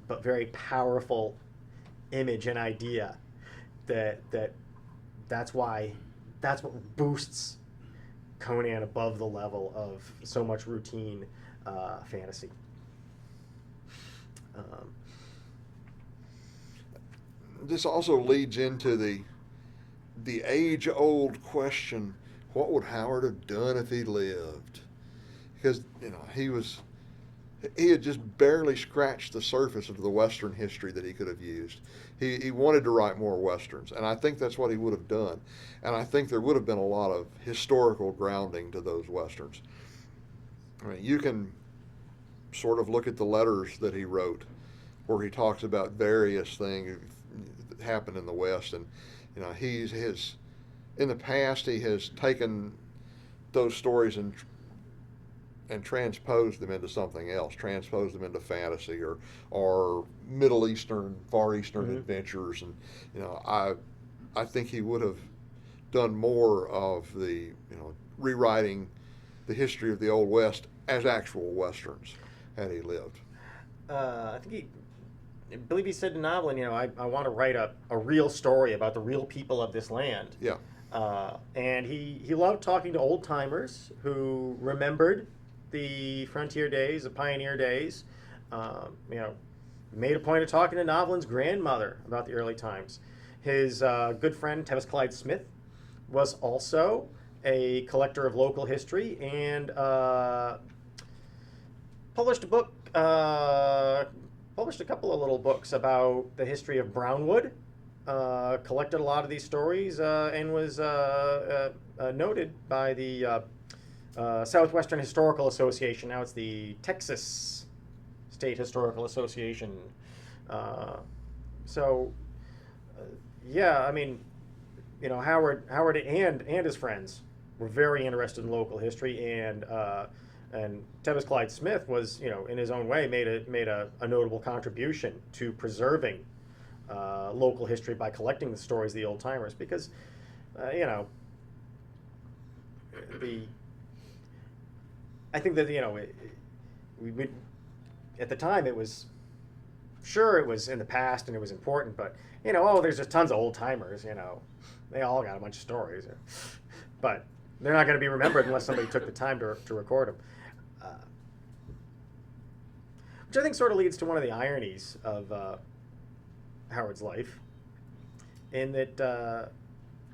Speaker 2: but very powerful image and idea that's what boosts Conan above the level of so much routine fantasy.
Speaker 3: This also leads into the age-old question: what would Howard have done if he lived? Because he had just barely scratched the surface of the Western history that he could have used. He wanted to write more Westerns, and I think that's what he would have done. And I think there would have been a lot of historical grounding to those Westerns. I mean, you can sort of look at the letters that he wrote, where he talks about various things that happened in the West, and in the past he has taken those stories and transposed them into something else, transposed them into fantasy or Middle Eastern, Far Eastern adventures, and I think he would have done more of the rewriting the history of the Old West as actual Westerns had he lived.
Speaker 2: I believe he said in the novel, I want to write a real story about the real people of this land.
Speaker 3: Yeah.
Speaker 2: And he loved talking to old timers who remembered the frontier days, the pioneer days. Made a point of talking to Novelin's grandmother about the early times. His good friend Tevis Clyde Smith was also a collector of local history and published a couple of little books about the history of Brownwood. Collected a lot of these stories and was noted by the Southwestern Historical Association. Now it's the Texas State Historical Association. Howard and his friends were very interested in local history, and Tevis Clyde Smith was, in his own way, made a notable contribution to preserving local history by collecting the stories of the old timers, because I think that at the time it was in the past and it was important, but there's just tons of old timers, they all got a bunch of stories, but they're not going to be remembered unless somebody took the time to record them. Which I think sort of leads to one of the ironies of Howard's life, in that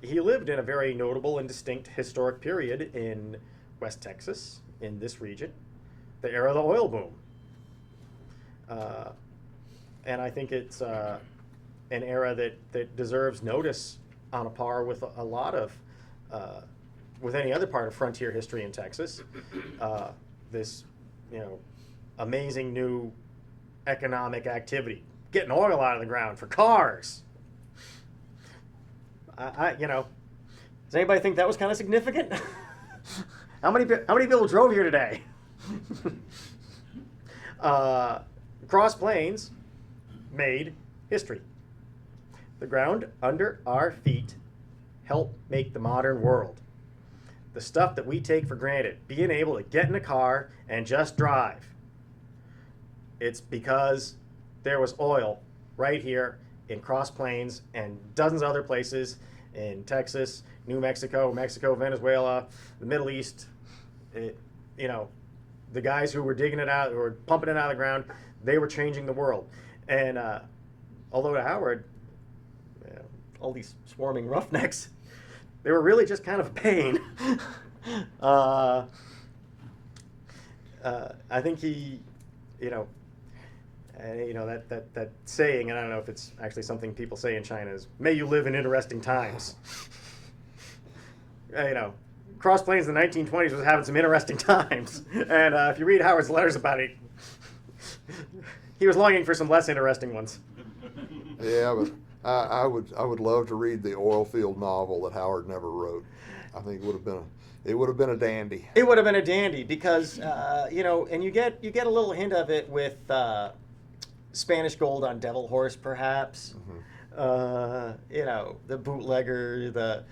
Speaker 2: he lived in a very notable and distinct historic period in West Texas, in this region, the era of the oil boom. And I think it's an era that deserves notice on a par with a lot of, with any other part of frontier history in Texas. This, amazing new economic activity, getting oil out of the ground for cars. Does anybody think that was kind of significant? How many people drove here today? Cross Plains made history. The ground under our feet helped make the modern world. The stuff that we take for granted, being able to get in a car and just drive. It's because there was oil right here in Cross Plains and dozens of other places in Texas, New Mexico, Venezuela, the Middle East. you know, the guys who were digging it out, who were pumping it out of the ground, they were changing the world. And although to Howard, you know, all these swarming roughnecks, they were really just kind of a pain. I think he, you know, that saying, and I don't know if it's actually something people say in China, is "May you live in interesting times." You know, Cross Plains in the 1920s was having some interesting times, and if you read Howard's letters about it, he was longing for some less interesting ones.
Speaker 3: Yeah, but I would love to read the oil field novel that Howard never wrote. I think it would have been a dandy.
Speaker 2: It would have been a dandy because you know, and you get a little hint of it with Spanish Gold on Devil Horse, perhaps.
Speaker 3: Mm-hmm.
Speaker 2: You know, the bootlegger,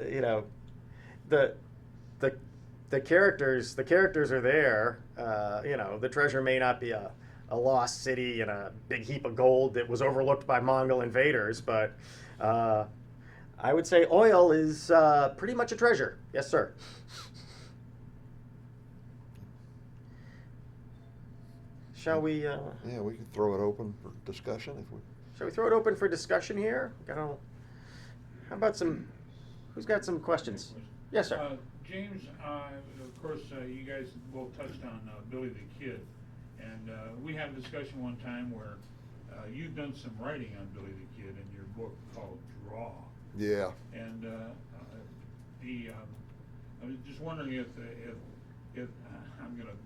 Speaker 2: you know, the characters are there. You know, the treasure may not be a lost city and a big heap of gold that was overlooked by Mongol invaders, but I would say oil is pretty much a treasure. Yes, sir. Shall we?
Speaker 3: Yeah, we can throw it open for discussion if we.
Speaker 2: Shall we throw it open for discussion here? How about some? Who's got some questions? Yes, sir.
Speaker 1: James, of course, you guys both touched on Billy the Kid, and we had a discussion one time where you've done some writing on Billy the Kid in your book called Draw.
Speaker 3: Yeah.
Speaker 1: And I was just wondering if I'm going to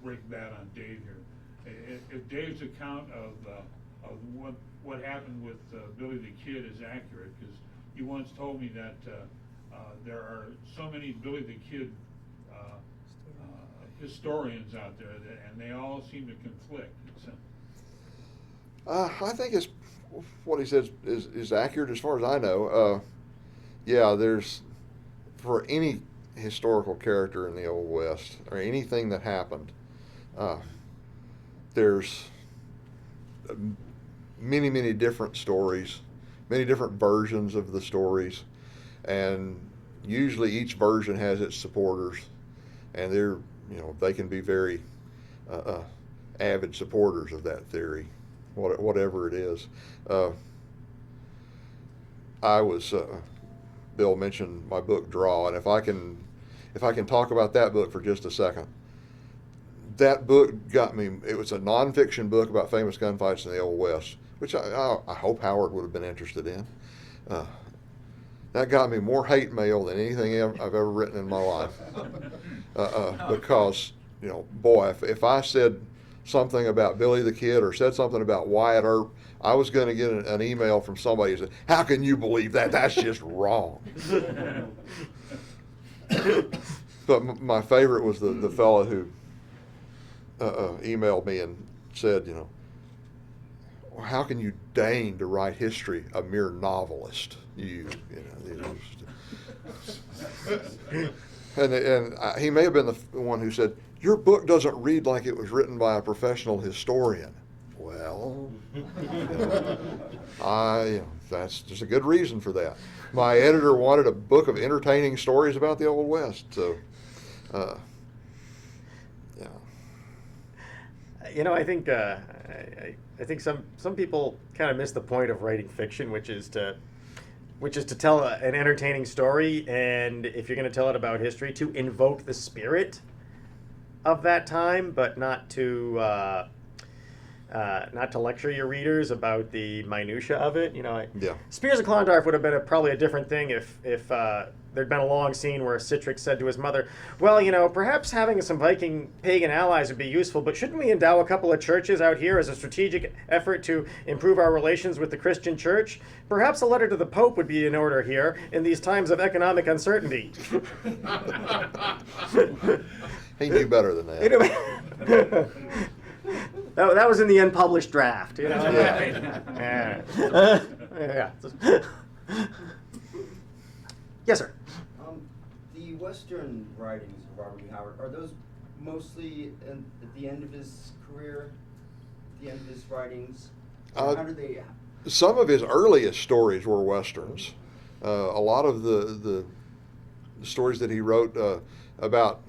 Speaker 1: break bad on Dave here. If Dave's account of what happened with Billy the Kid is accurate, because you once told me that there are so many Billy the Kid historians out there, and they all seem to conflict.
Speaker 3: I think what he says is accurate as far as I know. Yeah, there's, for any historical character in the Old West or anything that happened, there's many different stories, many different versions of the stories, and usually each version has its supporters, and they can be very avid supporters of that theory, whatever it is. Bill mentioned my book Draw, and if I can talk about that book for just a second. That book got me. It was a nonfiction book about famous gunfights in the Old West, which I hope Howard would have been interested in. That got me more hate mail than anything I've ever written in my life. Because, boy, if I said something about Billy the Kid or said something about Wyatt Earp, I was going to get an email from somebody who said, "How can you believe that? That's just wrong." But my favorite was the fellow who emailed me and said, "How can you deign to write history, a mere novelist? And he may have been the one who said, "Your book doesn't read like it was written by a professional historian." Well, there's a good reason for that. My editor wanted a book of entertaining stories about the Old West, so yeah.
Speaker 2: I think some people kind of miss the point of writing fiction, which is to tell an entertaining story, and if you're going to tell it about history, to invoke the spirit of that time, but not to lecture your readers about the minutia of it.
Speaker 3: Yeah.
Speaker 2: Spears of Clontarf would have been probably a different thing if there'd been a long scene where Citrix said to his mother, "Well, perhaps having some Viking pagan allies would be useful, but shouldn't we endow a couple of churches out here as a strategic effort to improve our relations with the Christian church? Perhaps a letter to the Pope would be in order here in these times of economic uncertainty."
Speaker 3: He knew better than that.
Speaker 2: That was in the unpublished draft.
Speaker 3: Yeah.
Speaker 2: Yeah. Yes, sir.
Speaker 5: The Western writings of Robert E. Howard, are those mostly at the end of his career, the end of his writings? How do they...
Speaker 3: Some of his earliest stories were Westerns. A lot of the stories that he wrote about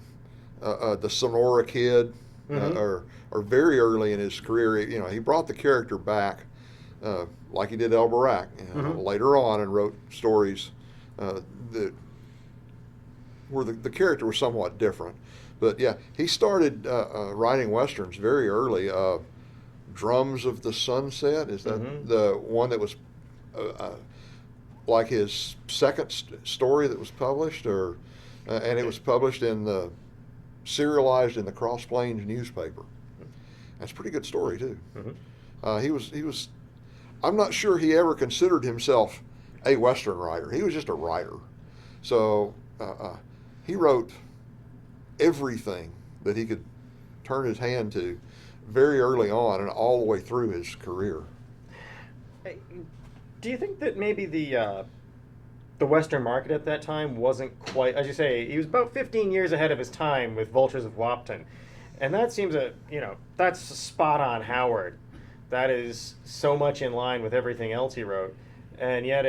Speaker 3: the Sonora Kid, are very early in his career. You know, he brought the character back, like he did El Borak, later on, and wrote stories that where the character was somewhat different. But yeah, he started writing westerns very early. Drums of the Sunset, is that the one that was like his second story that was published, or and it was published in the serialized in the Cross Plains newspaper. That's a pretty good story too. He was. I'm not sure he ever considered himself a Western writer. He was just a writer. So he wrote everything that he could turn his hand to very early on and all the way through his career.
Speaker 2: Do you think that maybe the Western market at that time wasn't quite, as you say, he was about 15 years ahead of his time with Vultures of Wapton, and that seems that's spot on Howard. That is so much in line with everything else he wrote, and yet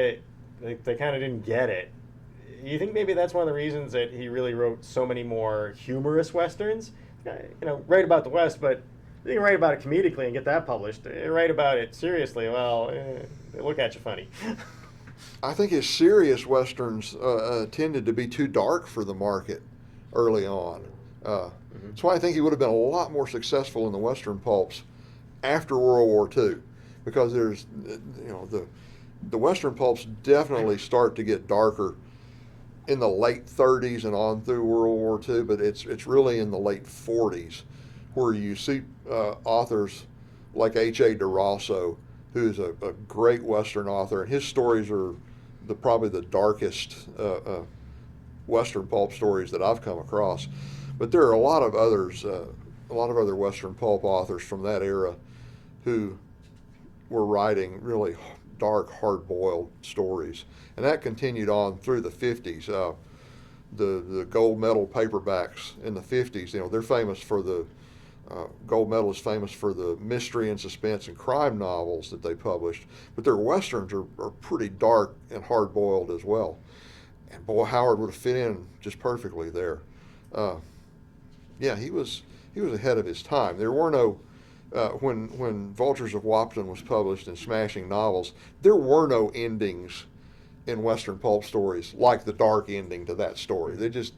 Speaker 2: they kind of didn't get it. You think maybe that's one of the reasons that he really wrote so many more humorous westerns? Write about the West, but you can write about it comedically and get that published. Write about it seriously, well, they look at you funny.
Speaker 3: I think his serious westerns tended to be too dark for the market early on. That's why I think he would have been a lot more successful in the Western pulps after World War II, because there's, the Western pulps definitely start to get darker in the late 30s and on through World War II, but it's really in the late 40s where you see authors like H.A. DeRosso, who's a great Western author, and his stories are probably the darkest Western pulp stories that I've come across. But there are a lot of other Western pulp authors from that era who were writing really dark, hard-boiled stories, and that continued on through the 50s. The gold medal paperbacks in the 50s, they're famous for the Gold Medal is famous for the mystery and suspense and crime novels that they published, but their westerns are pretty dark and hard-boiled as well. And boy, Howard would have fit in just perfectly there. He was ahead of his time. There were no when Vultures of Wapton was published in Smashing Novels, there were no endings in Western pulp stories like the dark ending to that story. They just,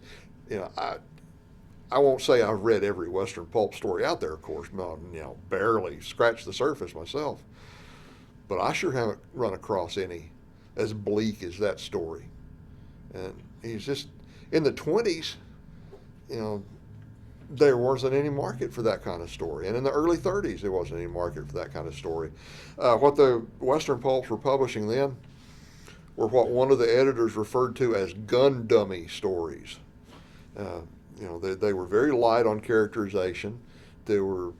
Speaker 3: I won't say I've read every Western pulp story out there, of course, barely scratched the surface myself. But I sure haven't run across any as bleak as that story. And he's just, in the 20s, there wasn't any market for that kind of story. And in the early 30s, there wasn't any market for that kind of story. What the Western pulps were publishing then were what one of the editors referred to as gun dummy stories. They were very light on characterization. They were,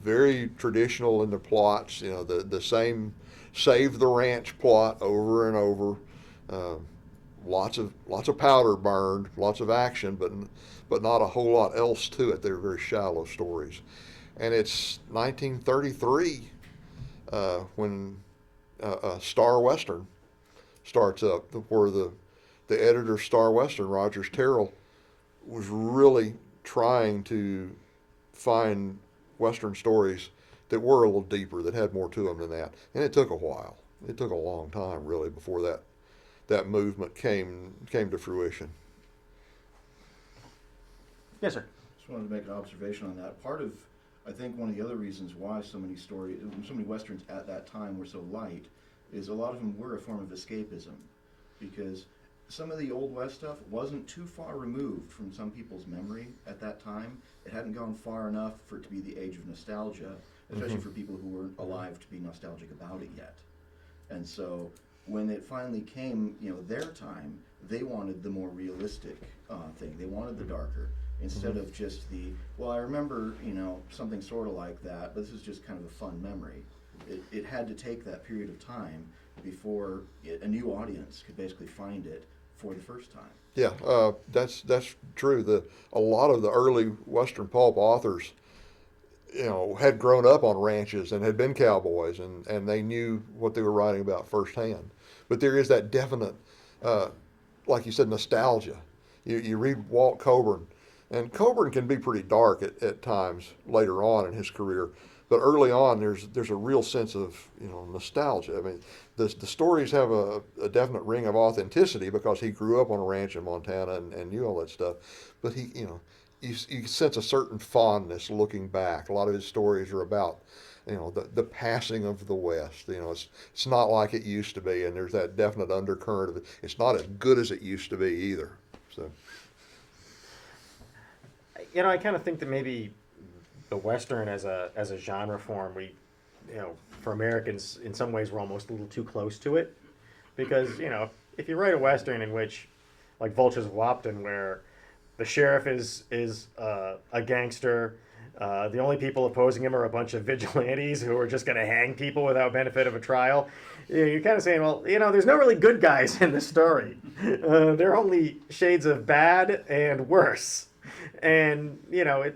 Speaker 3: very traditional in their plots. The same save the ranch plot over and over. Lots of powder burned, lots of action, but not a whole lot else to it. They were very shallow stories. And it's 1933 when Star Western starts up, where the editor of Star Western, Rogers Terrell, was really trying to find Western stories that were a little deeper, that had more to them than that. And it took a while. It took a long time, really, before that movement came to fruition.
Speaker 2: Yes, sir.
Speaker 6: Just wanted to make an observation on that. I think one of the other reasons why so many Westerns at that time were so light is a lot of them were a form of escapism, because some of the Old West stuff wasn't too far removed from some people's memory at that time. It hadn't gone far enough for it to be the age of nostalgia, especially for people who weren't alive to be nostalgic about it yet. And so when it finally came, their time, they wanted the more realistic thing. They wanted the darker, instead of just I remember, something sort of like that, but this is just kind of a fun memory. It had to take that period of time before a new audience could basically find it for the first time.
Speaker 3: Yeah, that's true. A lot of the early Western pulp authors, had grown up on ranches and had been cowboys, and they knew what they were writing about firsthand. But there is that definite, like you said, nostalgia. You read Walt Coburn, And Coburn can be pretty dark at times later on in his career, but early on there's a real sense of nostalgia. I mean, the stories have a definite ring of authenticity because he grew up on a ranch in Montana and knew all that stuff. But you sense a certain fondness looking back. A lot of his stories are about the passing of the West. It's not like it used to be, and there's that definite undercurrent of it. It's not as good as it used to be either. So.
Speaker 2: I kind of think that maybe the Western as a genre form, for Americans, in some ways, we're almost a little too close to it. Because, if you write a Western in which, like Vultures of Wapton, where the sheriff is a gangster, the only people opposing him are a bunch of vigilantes who are just going to hang people without benefit of a trial, you're kind of saying, well, there's no really good guys in the story. They're only shades of bad and worse. And if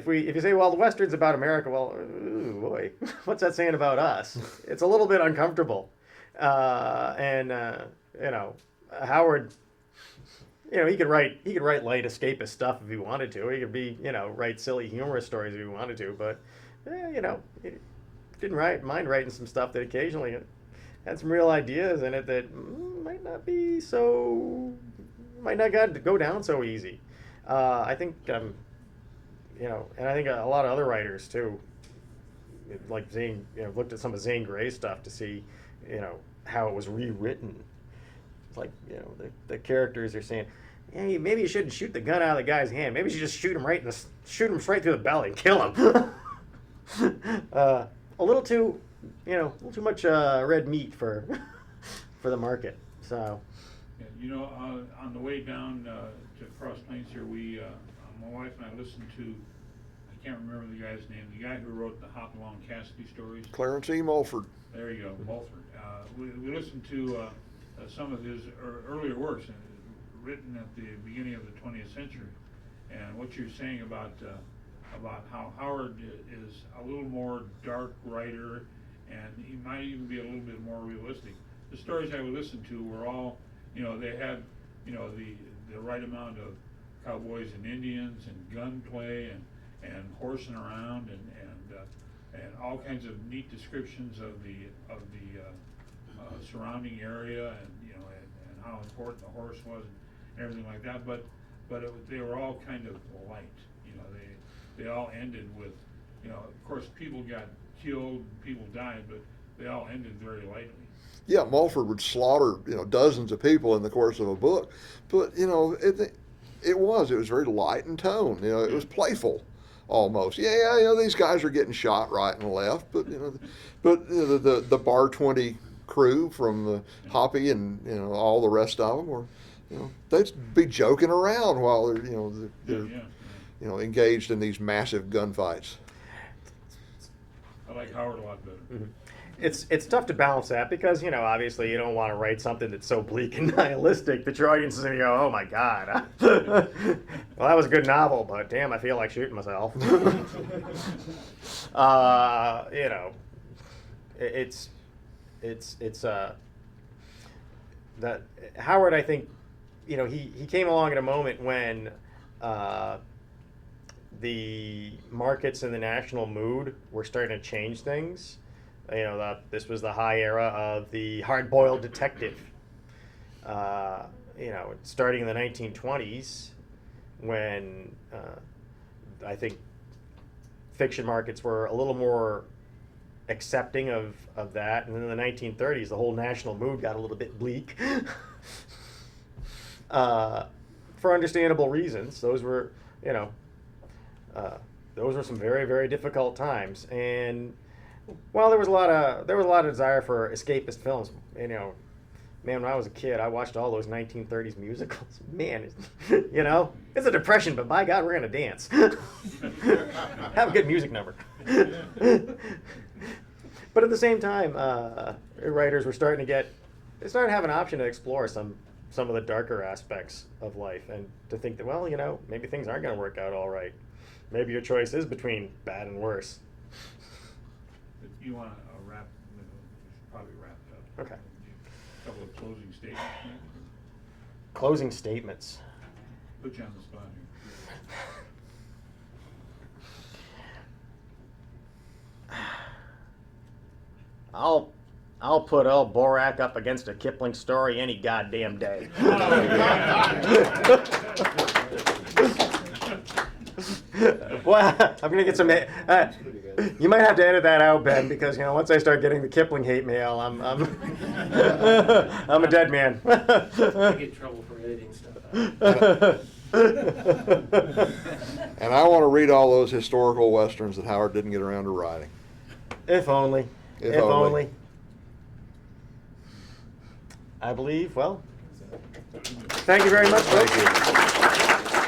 Speaker 2: you say, well, the Western's about America, well, ooh, boy, what's that saying about us? It's a little bit uncomfortable. Howard, he could write light escapist stuff if he wanted to. He could write silly humorous stories if he wanted to. But he didn't mind writing some stuff that occasionally had some real ideas in it that might not go down so easy. I think, and I think a lot of other writers too, like Zane, looked at some of Zane Grey's stuff to see, how it was rewritten. It's like, the characters are saying, hey, maybe you shouldn't shoot the gun out of the guy's hand. Maybe you should just shoot him right through the belly and kill him. A little too much red meat for the market. So.
Speaker 1: Yeah, on the way down to Cross Plains here, my wife and I listened to, I can't remember the guy's name, the guy who wrote the Hopalong Cassidy stories.
Speaker 3: Clarence E. Mulford.
Speaker 1: There you go, Mulford. We listened to some of his earlier works written at the beginning of the 20th century, and what you're saying about how Howard is a little more dark writer, and he might even be a little bit more realistic. The stories I would listen to were all, they had, the right amount of cowboys and Indians and gunplay and horsing around and all kinds of neat descriptions of the surrounding area and how important the horse was and everything like that. But they were all kind of light. They all ended with, of course, people got killed, people died, but they all ended very lightly.
Speaker 3: Yeah, Mulford would slaughter dozens of people in the course of a book, but it was very light in tone. It was playful, almost. Yeah, these guys are getting shot right and left, but the Bar 20 crew from the Hoppy and all the rest of them were, they'd be joking around while they're engaged in these massive gunfights.
Speaker 1: I like Howard a lot better.
Speaker 2: Mm-hmm. It's tough to balance that because, obviously you don't want to write something that's so bleak and nihilistic that your audience is going to go, oh my God. Well, that was a good novel, but damn, I feel like shooting myself. That Howard, I think, he came along at a moment when the markets and the national mood were starting to change things. This was the high era of the hard-boiled detective. Starting in the 1920s, when I think fiction markets were a little more accepting of that, and then in the 1930s, the whole national mood got a little bit bleak. For understandable reasons. Those were some very, very difficult times, and well, there was a lot of desire for escapist films. Man, when I was a kid, I watched all those 1930s musicals. Man, it's a depression, but by God, we're gonna dance. Have a good music number. But at the same time, writers were starting to have an option to explore some of the darker aspects of life, and to think that, well, maybe things aren't gonna work out all right. Maybe your choice is between bad and worse.
Speaker 1: If you want to wrap, we should probably wrap it up.
Speaker 2: Okay.
Speaker 1: A couple of closing statements, maybe?
Speaker 2: Closing statements.
Speaker 1: Put you on the spot here.
Speaker 2: I'll put old Borak up against a Kipling story any goddamn day. Well, I'm gonna get some. You might have to edit that out, Ben, because once I start getting the Kipling hate mail, I'm I'm a dead man.
Speaker 7: I get in trouble for editing stuff out.
Speaker 3: And I want to read all those historical westerns that Howard didn't get around to writing.
Speaker 2: If only.
Speaker 3: If
Speaker 2: If
Speaker 3: only.
Speaker 2: only. I believe. Well, thank you very much, folks.
Speaker 3: Thank you.